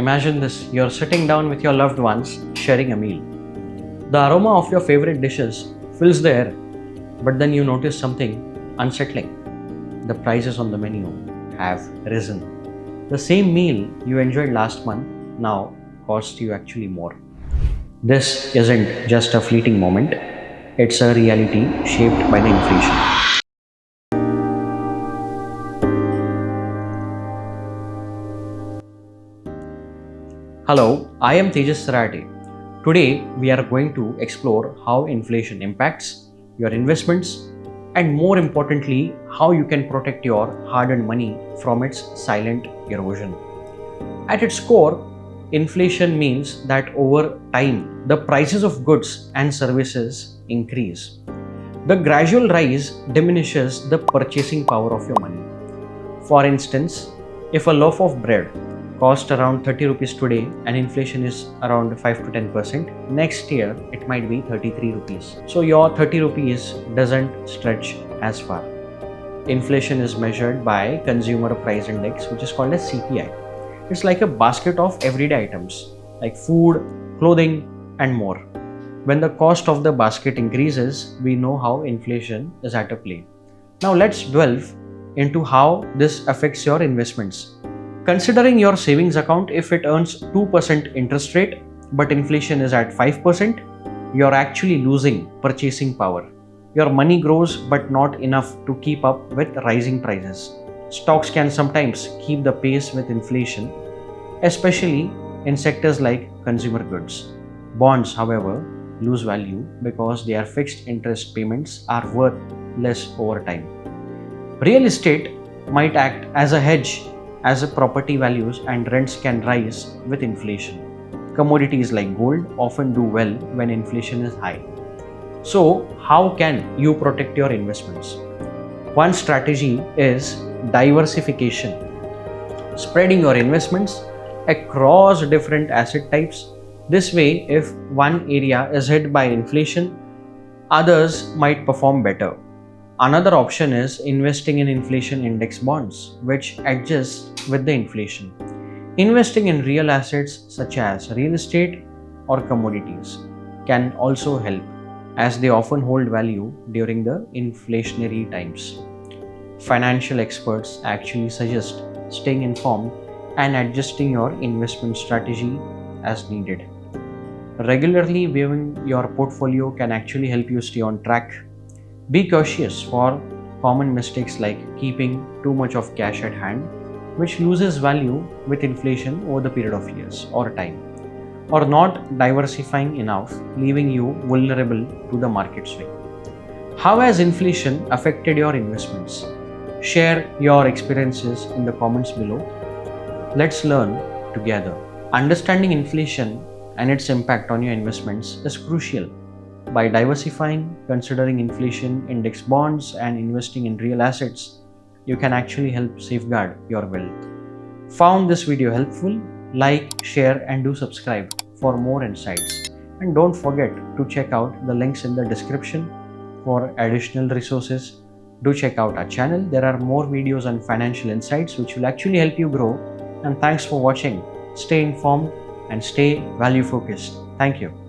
Imagine this, you're sitting down with your loved ones, sharing a meal. The aroma of your favorite dishes fills the air, but then you notice something unsettling. The prices on the menu have risen. The same meal you enjoyed last month now costs you actually more. This isn't just a fleeting moment, it's a reality shaped by the inflation. Hello, I am Tejas Sarate. Today we are going to explore how inflation impacts your investments and, more importantly, how you can protect your hard-earned money from its silent erosion. At its core, inflation means that over time the prices of goods and services increase. The gradual rise diminishes the purchasing power of your money. For instance, if a loaf of bread cost around 30 rupees today and inflation is around 5 to 10%, next year it might be 33 rupees. So your 30 rupees doesn't stretch as far. Inflation is measured by Consumer Price Index, which is called as CPI. It's like a basket of everyday items like food, clothing, and more. When the cost of the basket increases, we know how inflation is at play. Now let's delve into how this affects your investments. Considering your savings account, if it earns 2% interest rate but inflation is at 5%, you're actually losing purchasing power. Your money grows but not enough to keep up with rising prices. Stocks can sometimes keep the pace with inflation, especially in sectors like consumer goods. Bonds, however, lose value because their fixed interest payments are worth less over time. Real estate might act as a hedge as property values and rents can rise with inflation. Commodities like gold often do well when inflation is high. So, how can you protect your investments? One strategy is diversification. Spreading your investments across different asset types. This way, if one area is hit by inflation, others might perform better. Another option is investing in inflation index bonds, which adjust with the inflation. Investing in real assets such as real estate or commodities can also help, as they often hold value during the inflationary times. Financial experts actually suggest staying informed and adjusting your investment strategy as needed. Regularly viewing your portfolio can actually help you stay on track. Be cautious for common mistakes like keeping too much of cash at hand, which loses value with inflation over the period of years or time, or not diversifying enough, leaving you vulnerable to the market swing. How has inflation affected your investments? Share your experiences in the comments below. Let's learn together. Understanding inflation and its impact on your investments is crucial. By diversifying, considering inflation index bonds, and investing in real assets, you can actually help safeguard your wealth. Found this video helpful? Like, share, and do subscribe for more insights. And don't forget to check out the links in the description for additional resources. Do check out our channel. There are more videos on financial insights which will actually help you grow. And thanks for watching. Stay informed and stay value focused. Thank you.